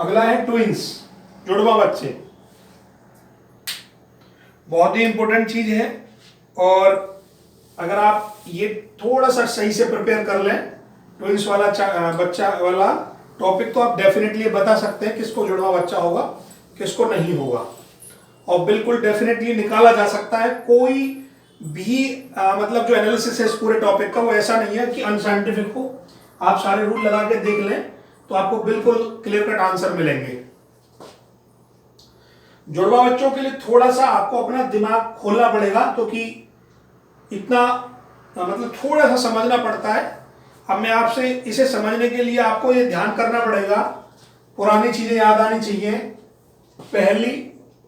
अगला है ट्विंस, जुड़वा बच्चे। बहुत ही इंपॉर्टेंट चीज है, और अगर आप ये थोड़ा सा सही से प्रिपेयर कर लें ट्विंस वाला बच्चा वाला टॉपिक, तो आप डेफिनेटली बता सकते हैं किसको जुड़वा बच्चा होगा, किसको नहीं होगा। और बिल्कुल डेफिनेटली निकाला जा सकता है। कोई भी मतलब जो एनालिसिस है इस पूरे टॉपिक का, वो ऐसा नहीं है कि अनसाइंटिफिक हो। आप सारे रूल लगा के देख लें तो आपको बिल्कुल क्लियर कट आंसर मिलेंगे। जुड़वा बच्चों के लिए थोड़ा सा आपको अपना दिमाग खोलना पड़ेगा, क्योंकि इतना मतलब थोड़ा सा समझना पड़ता है। अब मैं आपसे इसे समझने के लिए आपको ये ध्यान करना पड़ेगा, पुरानी चीजें याद आनी चाहिए। पहली,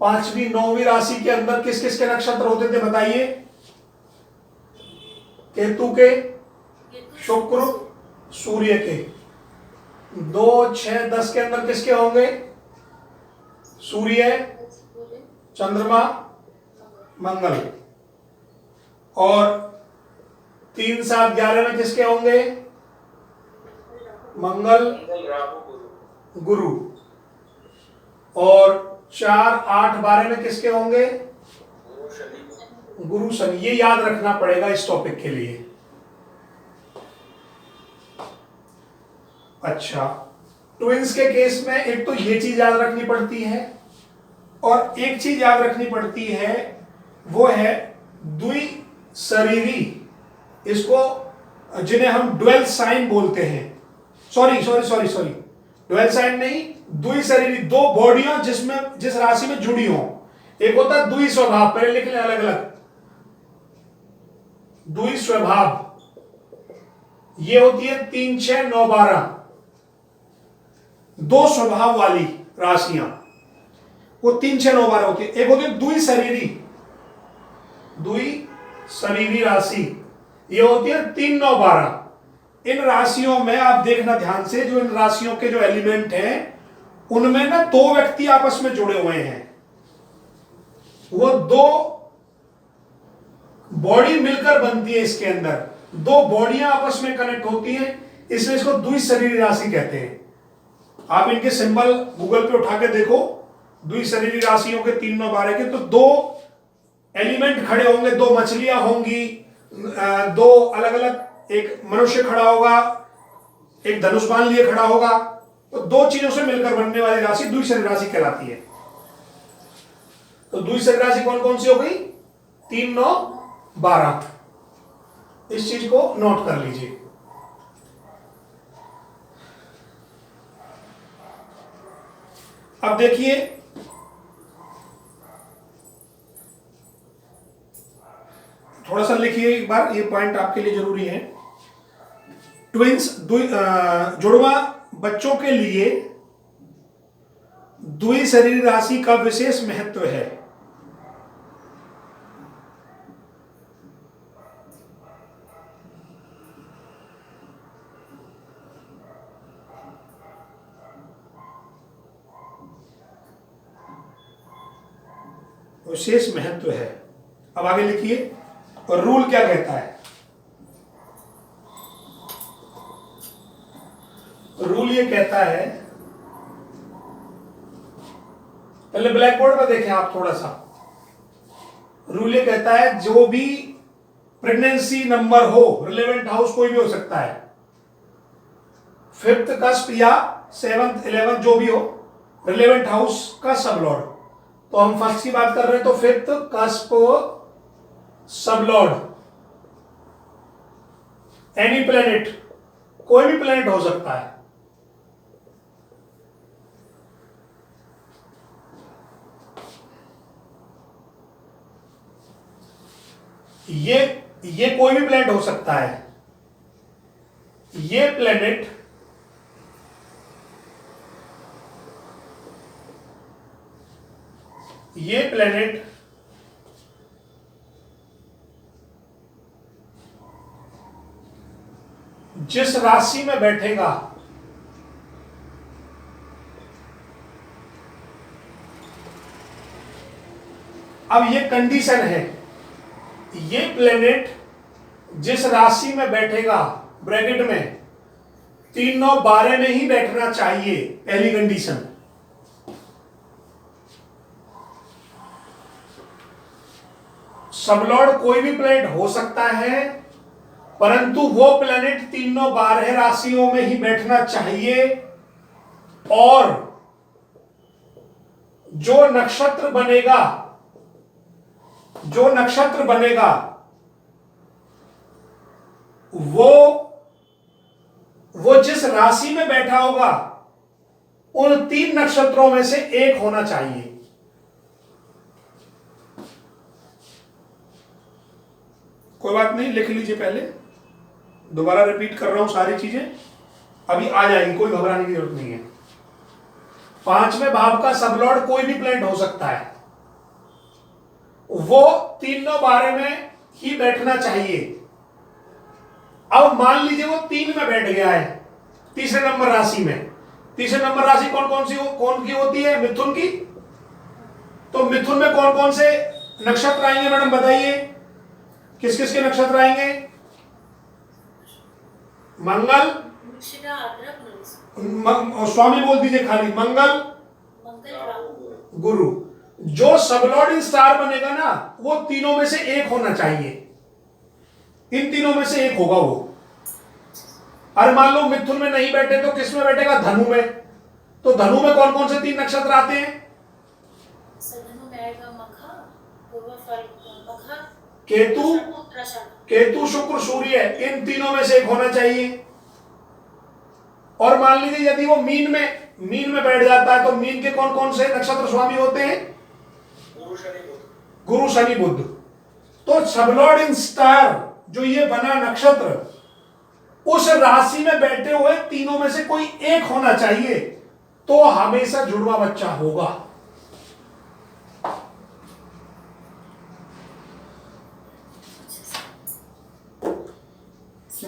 पांचवी, नौवीं राशि के अंदर किस किस के नक्षत्र होते थे बताइए? केतु के, शुक्र, सूर्य के। 2, 6, 10 के अंदर किसके होंगे? सूर्य, चंद्रमा, मंगल। और 3, 7, 11 में किसके होंगे? मंगल, गुरु। और 4, 8, 12 में किसके होंगे? गुरु, शनि। ये याद रखना पड़ेगा इस टॉपिक के लिए। अच्छा, ट्विंस के केस में एक तो ये चीज याद रखनी पड़ती है, और एक चीज याद रखनी पड़ती है, वो है द्विशरीरी। इसको जिन्हें हम ड्वेल साइन बोलते हैं। सॉरी, ड्वेल साइन नहीं, द्विशरीरी। दो बॉडियां जिस राशि में जुड़ी हो। एक होता है द्विस्वभाव, पहले लिख लें अलग अलग। द्विस्वभाव ये होती है 3, 6, 9, 12, दो स्वभाव वाली राशियां, वो 3, 6, 9, 12 होती है। एक होती है द्विशरीरी राशि, ये होती है 3, 9, 12। इन राशियों में आप देखना ध्यान से, जो इन राशियों के जो एलिमेंट हैं उनमें ना दो व्यक्ति आपस में जुड़े हुए हैं। वो दो बॉडी मिलकर बनती है, इसके अंदर दो बॉडियां आपस में कनेक्ट होती हैं, इसलिए इसको द्विशरीरी राशि कहते हैं। आप इनके सिंबल गूगल पे उठा के देखो, द्विशरीरी राशियों के 3, 9, 12 के, तो दो एलिमेंट खड़े होंगे, दो मछलियां होंगी, दो अलग अलग, एक मनुष्य खड़ा होगा, एक धनुष बाण लिए खड़ा होगा, तो दो चीजों से मिलकर बनने वाली राशि द्विशरीरी राशि कहलाती है। तो द्विशरीरी राशि कौन कौन सी हो गई? 3, 9, 12। इस चीज को नोट कर लीजिए। अब देखिए, थोड़ा सा लिखिए एक बार, ये पॉइंट आपके लिए जरूरी है। ट्विंस, जुड़वा बच्चों के लिए द्विशरीरी राशि का विशेष महत्व है। विशेष महत्व है। अब आगे लिखिए, और रूल क्या कहता है? रूल ये कहता है, पहले ब्लैक बोर्ड पर देखें आप थोड़ा सा। रूल ये कहता है, जो भी प्रेगनेंसी नंबर हो, रिलेवेंट हाउस कोई भी हो सकता है, 5th कस्प या 7th 11th जो भी हो, रिलेवेंट हाउस का सबलॉर्ड। तो हम फर्स्ट की बात कर रहे हैं, तो 5th cusp sublord, any planet, कोई भी प्लेनेट हो सकता है। ये कोई भी प्लेनेट हो सकता है। ये प्लेनेट जिस राशि में बैठेगा, अब ये कंडीशन है, ये प्लेनेट जिस राशि में बैठेगा, ब्रैकेट में 3, 9, 12 में ही बैठना चाहिए, पहली कंडीशन। सबलॉर्ड कोई भी प्लेनेट हो सकता है, परंतु वो प्लेनेट तीनों 12 राशियों में ही बैठना चाहिए, और जो नक्षत्र बनेगा वो जिस राशि में बैठा होगा उन 3 नक्षत्रों में से एक होना चाहिए। कोई बात नहीं, लिख लीजिए, पहले दोबारा रिपीट कर रहा हूं, सारी चीजें अभी आ जाएंगी, कोई घबराने की जरूरत नहीं है। 5वें भाव का सबलॉर्ड कोई भी प्लेनेट हो सकता है, वो तीनों 12 में ही बैठना चाहिए। अब मान लीजिए वो 3 में बैठ गया है, तीसरे नंबर राशि में। तीसरे नंबर राशि कौन की होती है? मिथुन की। तो मिथुन में कौन कौन से नक्षत्र आएंगे मैडम बताइए, किस किस के नक्षत्र आएंगे? मंगल, स्वामी बोल दीजिए खाली, मंगल, गुरु। जो सबलॉर्ड स्टार बनेगा ना, वो तीनों में से एक होना चाहिए, इन तीनों में से एक होगा वो। अरे मान लो मिथुन में नहीं बैठे तो किस में बैठेगा? धनु में। तो धनु में कौन कौन से 3 नक्षत्र आते हैं? धनु में आएगा मखा, मखा, केतु, शुक्र, सूर्य, इन तीनों में से एक होना चाहिए। और मान लीजिए यदि वो मीन में बैठ जाता है, तो मीन के कौन कौन से नक्षत्र स्वामी होते हैं? गुरु, शनि, बुध। तो सबलॉर्ड इन स्टार जो ये बना नक्षत्र, उस राशि में बैठे हुए तीनों में से कोई एक होना चाहिए, तो हमेशा जुड़वा बच्चा होगा।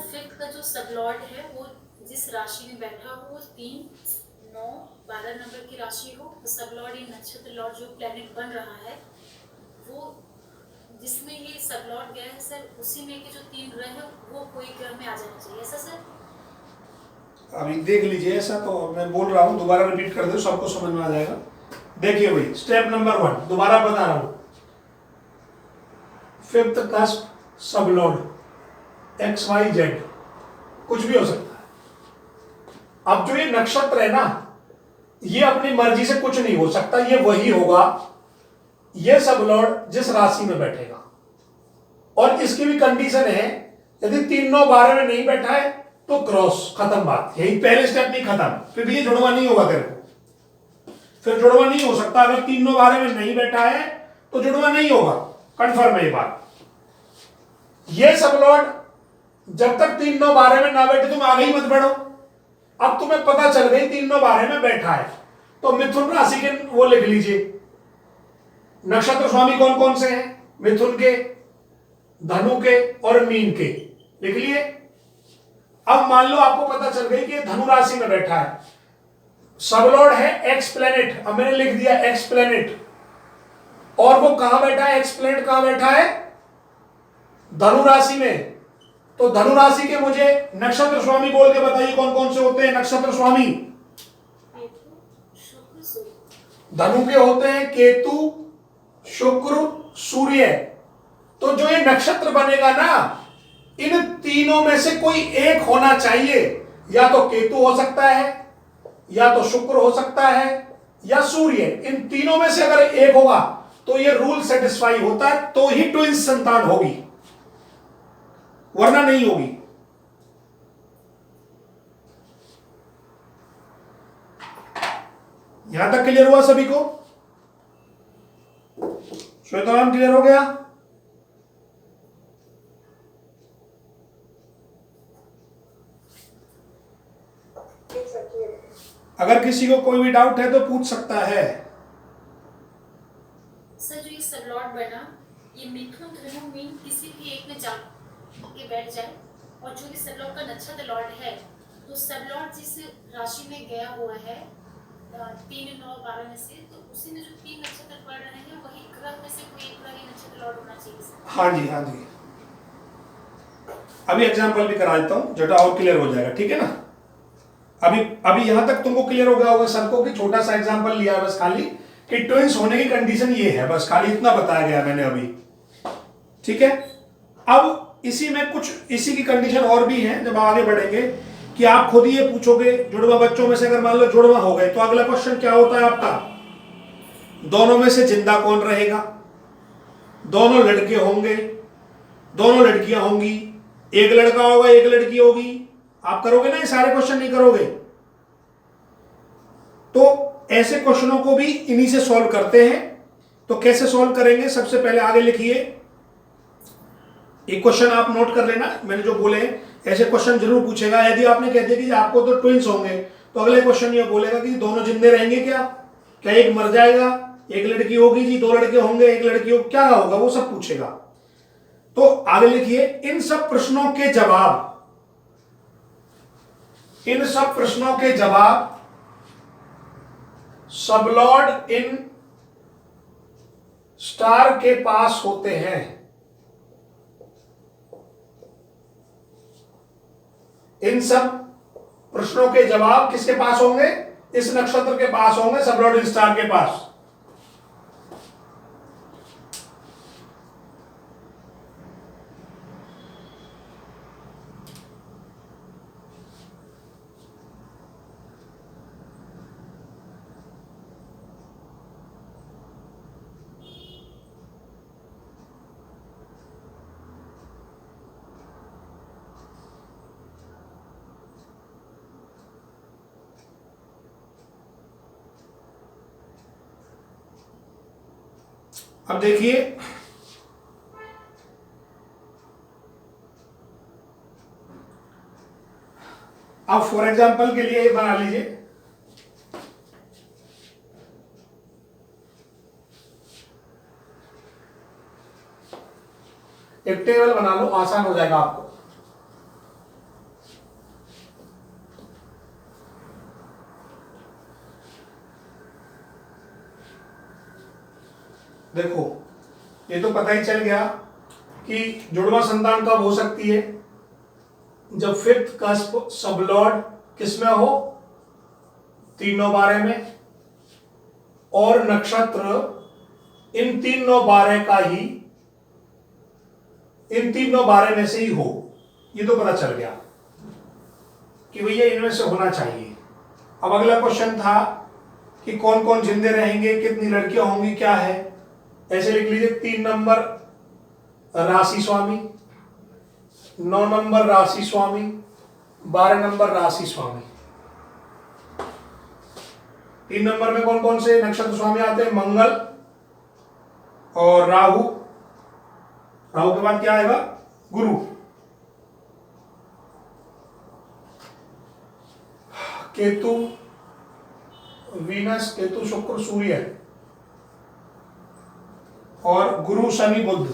फिफ्थ का जो सबलॉर्ड है वो जिस राशि में बैठा हो, वो 3, 9, 12 नंबर की राशि हो। तो सबलॉर्ड इन नक्षत्र लॉर्ड जो प्लेनेट बन रहा है, वो जिसमें ये सबलॉर्ड गया है सर, उसी में के जो 3 ग्रह है वो कोई ग्रह में आ जाना चाहिए, ऐसा सर? अभी देख लीजिए, ऐसा तो मैं बोल रहा हूं, दोबारा रिपीट कर दो, सबको समझ में आ जाएगा। देखिए भाई, स्टेप नंबर 1 दोबारा बता रहा हूं। फिफ्थ कस्प सबलॉर्ड XYZ कुछ भी हो सकता है। अब जो ये नक्षत्र है ना, ये अपनी मर्जी से कुछ नहीं हो सकता, ये वही होगा, ये सबलॉर्ड जिस राशि में बैठेगा। और इसकी भी कंडीशन है, यदि 3, 9, 12 में नहीं बैठा है तो क्रॉस, खत्म बात। यही पहले स्टेप नहीं खत्म, फिर ये जुड़वा नहीं होगा तेरे को, फिर जुड़वा नहीं हो सकता। अगर 3, 9, 12 में नहीं बैठा है तो जुड़वा नहीं होगा, कंफर्म है ये बात। ये सबलॉर्ड जब तक 3, 9, 12 में ना बैठे तुम आगे ही मत बढ़ो। अब तुम्हें पता चल गई 3, 9, 12 में बैठा है, तो मिथुन राशि के वो लिख लीजिए, नक्षत्र स्वामी कौन कौन से हैं? मिथुन के, धनु के और मीन के, लिख लिए। अब मान लो आपको पता चल गई कि धनु राशि में बैठा है, सबलॉर्ड है एक्स प्लेनेट, अब मैंने लिख दिया एक्स प्लेनेट, और वो कहां बैठा है? एक्स प्लेनेट कहां बैठा है? धनु राशि में। तो धनु राशि के मुझे नक्षत्र स्वामी बोल के बताइए कौन कौन से होते हैं नक्षत्र स्वामी? धनु के होते हैं केतु, शुक्र, सूर्य। तो जो ये नक्षत्र बनेगा ना, इन तीनों में से कोई एक होना चाहिए, या तो केतु हो सकता है, या तो शुक्र हो सकता है, या सूर्य। इन तीनों में से अगर एक होगा तो ये रूल सेटिस्फाई होता है, तो ही ट्विंस संतान होगी, वरना नहीं होगी। यहां तक क्लियर हुआ सभी को? श्वेताराम क्लियर हो गया? अगर किसी को कोई भी डाउट है तो पूछ सकता है। सर जो ये सबलॉर्ड बना, ये मिथुन, धनु, मीन किसी भी एक में जा के बैठ जाए, और जो ये सबलॉर्ड का नक्षत्र लॉर्ड है, तो सबलॉर्ड जिस राशि में गया हुआ है 3, 9, 12 में से, तो उसी में जो 3 नक्षत्र पड़ रहे हैं वही ग्रह में से कोई एक ग्रह नक्षत्र लॉर्ड होना चाहिए सर। हाँ जी, हाँ जी। अभी एग्जांपल भी करा देता हूं, जो और क्लियर हो जाएगा, ठीक है ना? अभी यहां तक तुमको क्लियर हो गया होगा सबको कि छोटा सा एग्जांपल लिया है बस खाली, कि ट्विंस होने की कंडीशन ये है, बस खाली इतना बताया गया मैंने अभी। ठीक है। अब इसी में कुछ इसी की कंडीशन और भी है जब आगे बढ़ेंगे कि आप खुद ही ये पूछोगे जुड़वा बच्चों में से अगर मान लो जुड़वा हो गए तो अगला क्वेश्चन क्या होता है आपका, दोनों में से जिंदा कौन रहेगा, दोनों लड़के होंगे, दोनों लड़कियां होंगी, एक लड़का होगा एक लड़की होगी, आप करोगे ना ये सारे क्वेश्चन, नहीं करोगे। तो ऐसे क्वेश्चनों को भी इन्हीं से सॉल्व करते हैं। तो कैसे सॉल्व करेंगे, सबसे पहले आगे लिखिए, एक क्वेश्चन आप नोट कर लेना, मैंने जो बोले ऐसे क्वेश्चन जरूर पूछेगा। यदि आपने कह दिया कि आपको तो ट्विंस होंगे तो अगले क्वेश्चन ये बोलेगा कि दोनों जिंदे रहेंगे क्या, क्या एक मर जाएगा, एक लड़की होगी जी, दो लड़के होंगे एक लड़की होगी, क्या होगा, वो सब पूछेगा। तो आगे लिखिए, इन सब प्रश्नों के जवाब, इन सब प्रश्नों के जवाब सबलॉर्ड इन स्टार के पास होते हैं। इन सब प्रश्नों के जवाब किसके पास होंगे, इस नक्षत्र के पास होंगे, सबलॉर्ड इन स्टार के पास। अब देखिए, अब फॉर एग्जांपल के लिए बना लीजिए, एक टेबल बना लो, आसान हो जाएगा आपको। देखो ये तो पता ही चल गया कि जुड़वा संतान कब हो सकती है, जब फिफ्थ कस्प सबलॉर्ड किसमें हो, तीनों बारे में, और नक्षत्र इन तीनों बारे का ही, इन तीनों बारे में से ही हो। ये तो पता चल गया कि भैया इनमें से होना चाहिए। अब अगला क्वेश्चन था कि कौन कौन जिंदे रहेंगे, कितनी लड़कियां होंगी, क्या है, ऐसे लिख लीजिए। 3 नंबर राशि स्वामी, 9 नंबर राशि स्वामी, 12 नंबर राशि स्वामी। 3 नंबर में कौन कौन से नक्षत्र स्वामी आते हैं, मंगल और राहु, राहु के बाद क्या आएगा, गुरु, केतु, वीनस, केतु शुक्र सूर्य, और गुरु शनि बुध।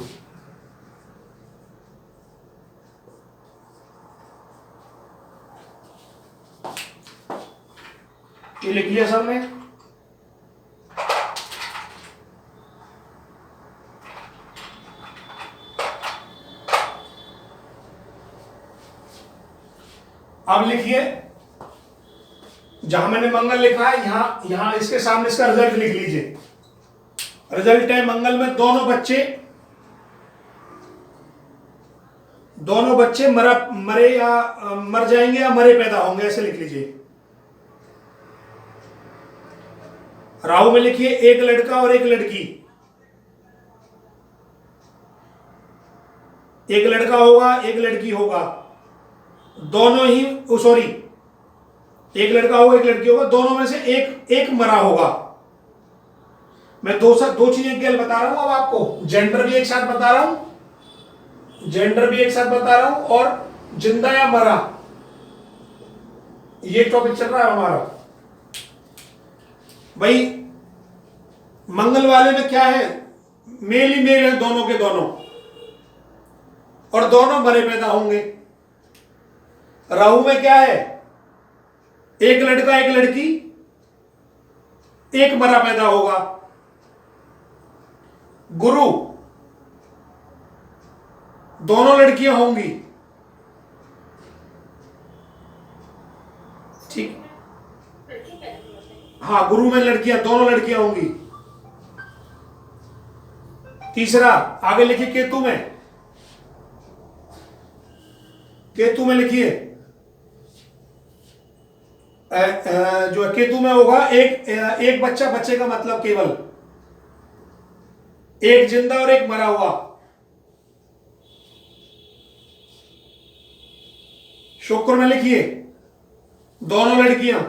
ये लिख लिया सबने। अब लिखिए, जहां मैंने मंगल लिखा है यहां इसके सामने इसका रिजल्ट लिख लीजिए। रिजल्ट है मंगल में दोनों बच्चे मरे या मर जाएंगे या मरे पैदा होंगे, ऐसे लिख लीजिए। राहु में लिखिए एक लड़का और एक लड़की, एक लड़का होगा एक लड़की होगा, दोनों ही सॉरी, एक लड़का होगा एक लड़की होगा, दोनों में से एक मरा होगा। मैं दो चीजें केवल बता रहा हूं अब आपको, जेंडर भी एक साथ बता रहा हूं, जेंडर भी एक साथ बता रहा हूं, और जिंदा या मरा ये टॉपिक चल रहा है हमारा। भाई मंगल वाले में क्या है, मेल ही मेल है दोनों के दोनों, और दोनों मरे पैदा होंगे। राहु में क्या है, एक लड़का एक लड़की, एक मरा पैदा होगा। गुरु दोनों लड़कियां होंगी, ठीक, हाँ गुरु में लड़कियां, दोनों लड़कियां होंगी। तीसरा आगे लिखिए केतु में, केतु में लिखिए, जो है केतु में होगा एक बच्चा, बच्चे का मतलब केवल एक जिंदा और एक मरा हुआ। शुक्र में लिखिए दोनों लड़कियां,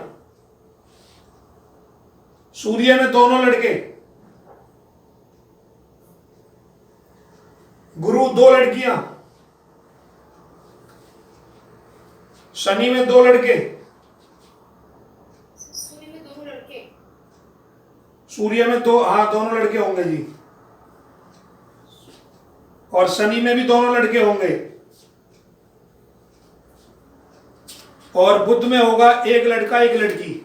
सूर्य में दोनों लड़के, गुरु दो लड़कियां, शनि में दो लड़के, सूर्य में दोनों लड़के, सूर्य में दो, हाँ दोनों लड़के होंगे जी, और शनि में भी दोनों लड़के होंगे, और बुध में होगा एक लड़का एक लड़की।